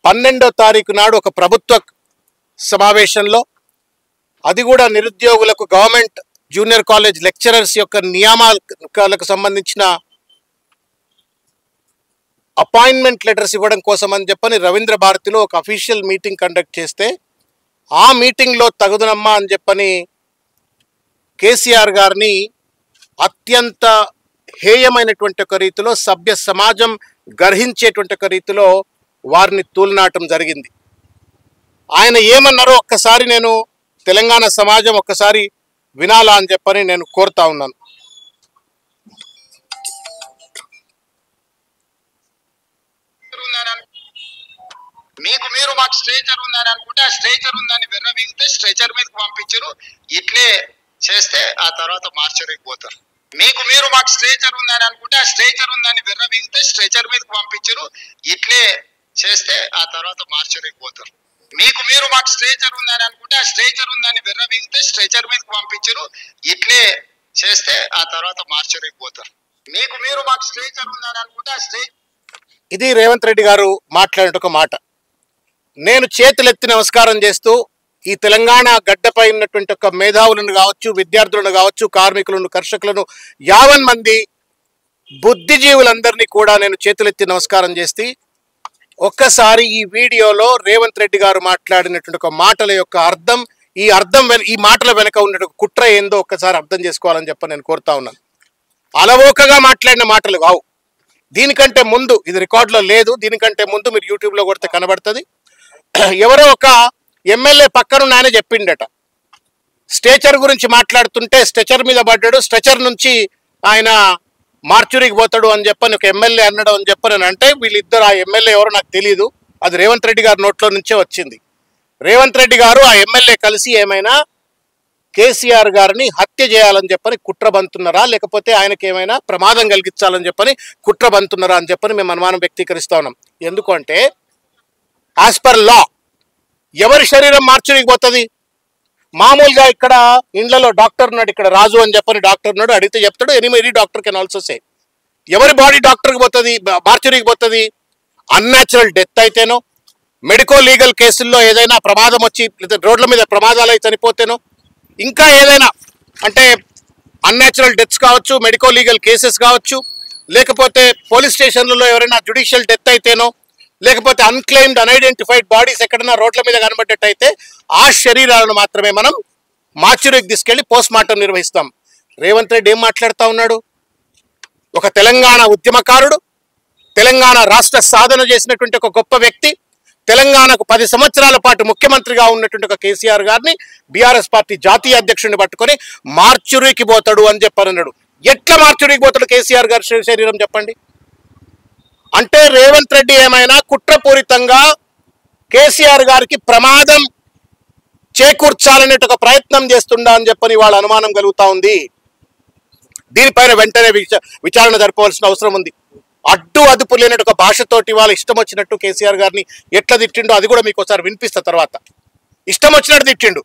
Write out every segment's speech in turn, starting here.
12వ తారీఖు నాడు ఒక ప్రభుత్వ సమావేశంలో, అది కూడా నిరుద్యోగులకు గవర్నమెంట్ జూనియర్ కాలేజ్ లెక్చరర్స్ యొక్క నియామకాలకు సంబంధించిన అపాయింట్మెంట్ లెటర్స్ ఇవ్వడం కోసం అని చెప్పని రవీంద్ర భారతిలో ఒక అఫీషియల్ మీటింగ్ కండక్ట్ చేస్తే, ఆ మీటింగ్లో తగుదనమ్మా అని చెప్పని కేసీఆర్ గారిని అత్యంత హేయమైనటువంటి ఒక రీతిలో, సభ్య సమాజం గర్హించేటువంటి ఒక రీతిలో వారిని తూలనాటం జరిగింది. ఆయన ఏమన్నారో ఒక్కసారి నేను తెలంగాణ సమాజం ఒక్కసారి వినాలా అని చెప్పని నేను కోరుతా ఉన్నాను. మీకు మీరు మాకు స్ట్రేచర్ ఉందని అనుకుంటే ఆ స్ట్రేచర్ ఉందని విర్రవీగితే స్ట్రెచర్ మీదకి పంపించరు. ఇట్లే చేస్తే ఆ తర్వాత మార్చరికి పోతారు. మీకు మీరు మాకు స్ట్రేచర్ ఉందని అనుకుంటే ఆ స్ట్రేచర్ ఉందని విర్రవీగితే స్ట్రెచర్ మీదకి పంపించరు. ఇట్లే చేస్తే ఆ తర్వాత మార్చరికి పోతారు. మీకు మీరు మాకు స్ట్రేచర్ ఉందని అనుకుంటే ఆ స్ట్రేచర్ ఉందని విర్రవీగితే స్ట్రెచర్ మీదకి పంపించరు. ఇట్లే చేస్తే ఆ తర్వాత మార్చరికి పోతారు. మీకు మీరు మాకు స్ట్రేచర్ ఉందని అనుకుంటే ఆ స్ట్రేచర్. ఇది రేవంత్ రెడ్డి గారు మాట్లాడిన ఒక మాట. నేను చేతులెత్తి నమస్కారం చేస్తూ ఈ తెలంగాణ గడ్డపై ఉన్నటువంటి ఒక మేధావులను కావచ్చు, విద్యార్థులను కావచ్చు, కార్మికులను, కర్షకులను, 50 మంది బుద్ధిజీవులందరినీ కూడా నేను చేతులెత్తి నమస్కారం చేస్తే, ఒక్కసారి ఈ వీడియోలో రేవంత్ రెడ్డి గారు మాట్లాడినటువంటి ఒక మాటల యొక్క అర్థం, ఈ మాటల వెనక ఉన్నటువంటి కుట్ర ఏందో ఒక్కసారి అర్థం చేసుకోవాలని చెప్పి నేను కోరుతా ఉన్నాను. అలవోకగా మాట్లాడిన మాటలు కావు. దీనికంటే ముందు, ఇది రికార్డులో లేదు, దీనికంటే ముందు మీరు యూట్యూబ్లో కొడితే కనబడుతుంది. ఎవరో ఒక ఎమ్మెల్యే పక్కన ఆయన చెప్పిండట, స్ట్రెచర్ గురించి మాట్లాడుతుంటే స్ట్రెచర్ మీద పడ్డాడు, స్ట్రెచర్ నుంచి ఆయన మార్చురికి పోతాడు అని చెప్పని ఒక ఎమ్మెల్యే అన్నాడు అని చెప్పని అంటే, వీళ్ళిద్దరు, ఆ ఎమ్మెల్యే ఎవరో నాకు తెలియదు, అది రేవంత్ రెడ్డి గారి నోట్లో నుంచే వచ్చింది. రేవంత్ రెడ్డి గారు ఆ ఎమ్మెల్యే కలిసి ఏమైనా కేసీఆర్ గారిని హత్య చేయాలని చెప్పని కుట్ర బంతున్నారా, లేకపోతే ఆయనకి ఏమైనా ప్రమాదం కలిగించాలని చెప్పని కుట్ర బంతున్నారా అని చెప్పని మేము అనుమానం వ్యక్తీకరిస్తా ఉన్నాం. ఎందుకంటే యాజ్ పర్ లా ఎవరి శరీరం మార్చురికి పోతుంది? మామూలుగా ఇక్కడ ఇండ్లలో డాక్టర్ ఉన్నాడు, ఇక్కడ రాజు అని చెప్పని డాక్టర్ ఉన్నాడు, అడిగితే చెప్తాడు any doctor can also say. ఎవరి బాడీ డాక్టర్కి పోతుంది, మార్చురికి పోతుంది? అన్యాచురల్ డెత్ అయితేనో, మెడికో లీగల్ కేసుల్లో ఏదైనా ప్రమాదం వచ్చి రోడ్ల మీద ప్రమాదాలు అయి చనిపోతేనో, ఇంకా ఏదైనా అంటే అన్యాచురల్ డెత్స్ కావచ్చు, మెడికో లీగల్ కేసెస్ కావచ్చు, లేకపోతే పోలీస్ స్టేషన్లలో ఎవరైనా జ్యుడిషియల్ డెత్ అయితేనో, లేకపోతే అన్క్లెయిమ్డ్ అన్ఐడెంటిఫైడ్ బాడీస్ ఎక్కడైనా రోడ్ల మీద కనబడ్డట్టయితే ఆ శరీరాలను మాత్రమే మనం మార్చురికి తీసుకెళ్లి పోస్ట్ మార్టం నిర్వహిస్తాం. రేవంత్ రెడ్డి ఏం మాట్లాడుతూ ఉన్నాడు? ఒక తెలంగాణ ఉద్యమకారుడు, తెలంగాణ రాష్ట్ర సాధన చేసినటువంటి ఒక గొప్ప వ్యక్తి, తెలంగాణకు 10 సంవత్సరాల పాటు ముఖ్యమంత్రిగా ఉన్నటువంటి ఒక కేసీఆర్ గారిని బీఆర్ఎస్ పార్టీ జాతీయ అధ్యక్షుడిని పట్టుకొని మార్చురికి పోతాడు అని చెప్పన్నాడు. ఎట్లా మార్చురికి పోతాడు కేసీఆర్ గారి శరీరం చెప్పండి? అంటే రేవంత్ రెడ్డి ఏమైనా కుట్రపూరితంగా కేసీఆర్ గారికి ప్రమాదం చేకూర్చాలనే ఒక ప్రయత్నం చేస్తుండా అని చెప్పని వాళ్ళ అనుమానం కలుగుతా ఉంది. దీనిపైన వెంటనే విచారణ జరపవలసిన అవసరం ఉంది. అడ్డు అదుపు లేని ఒక భాషతోటి వాళ్ళ ఇష్టం వచ్చినట్టు కేసీఆర్ గారిని ఎట్లా తిట్టిండో అది కూడా మీకు ఒకసారి వినిపిస్తా. తర్వాత ఇష్టం వచ్చినట్టు తిట్టిండు.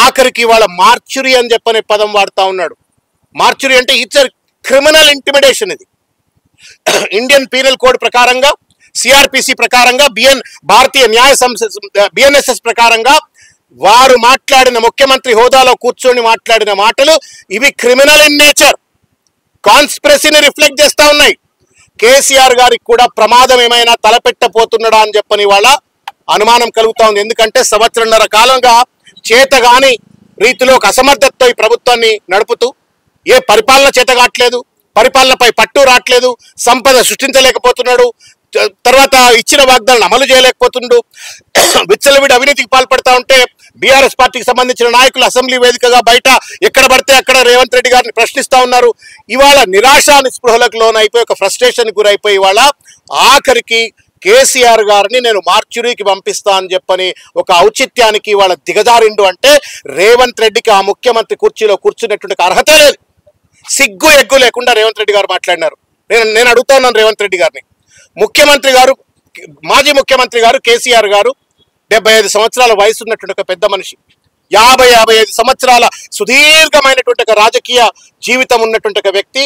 ఆఖరికి వాళ్ళ మార్చురీ అని చెప్పనే పదం వాడుతూ ఉన్నాడు. మార్చురీ అంటే ఇట్స్ క్రిమినల్ ఇంటిమిడేషన్. ఇది ఇండియన్ పీనల్ కోడ్ ప్రకారంగా, సిఆర్పిసి ప్రకారంగా, భారతీయ న్యాయ బిఎన్ఎస్ఎస్ ప్రకారంగా వారు మాట్లాడిన, ముఖ్యమంత్రి హోదాలో కూర్చొని మాట్లాడిన మాటలు ఇవి క్రిమినల్ ఇన్ నేచర్, కాన్స్పిరసీని రిఫ్లెక్ట్ చేస్తూ ఉన్నాయి. కేసీఆర్ గారికి కూడా ప్రమాదం ఏమైనా తలపెట్టపోతున్నాడా అని చెప్పని వాళ్ళ అనుమానం కలుగుతా ఉంది. ఎందుకంటే 1.5 సంవత్సరాల కాలంగా చేతగాని రీతిలో ఒక అసమర్థతతో ఈ ప్రభుత్వాన్ని నడుపుతూ ఏ పరిపాలన చేత కావట్లేదు, పరిపాలనపై పట్టు రావట్లేదు, సంపద సృష్టించలేకపోతున్నాడు, తర్వాత ఇచ్చిన వాగ్దానాలను అమలు చేయలేకపోతుండు, విచ్చలవిడి అవినీతికి పాల్పడతా ఉంటే బీఆర్ఎస్ పార్టీకి సంబంధించిన నాయకులు అసెంబ్లీ వేదికగా బయట ఎక్కడ పడితే అక్కడ రేవంత్ రెడ్డి గారిని ప్రశ్నిస్తూ ఉన్నారు. ఇవాళ నిరాశ నిస్పృహలకు లోనైపోయి ఒక ఫ్రస్ట్రేషన్ గురైపోయి ఇవాళ ఆఖరికి కేసీఆర్ గారిని నేను మార్చురీకి పంపిస్తా అని చెప్పని ఒక ఔచిత్యానికి వాళ్ళ దిగజారిండు. అంటే రేవంత్ రెడ్డికి ఆ ముఖ్యమంత్రి కుర్చీలో కూర్చున్నటువంటి అర్హత లేదు. సిగ్గు ఎగ్గు లేకుండా రేవంత్ రెడ్డి గారు మాట్లాడినారు. నేను అడుగుతా ఉన్నాను రేవంత్ రెడ్డి గారిని, ముఖ్యమంత్రి గారు, మాజీ ముఖ్యమంత్రి గారు కేసీఆర్ గారు 75 సంవత్సరాల వయసు ఉన్నటువంటి ఒక పెద్ద మనిషి, 50-55 సంవత్సరాల సుదీర్ఘమైనటువంటి ఒక రాజకీయ జీవితం ఉన్నటువంటి ఒక వ్యక్తి.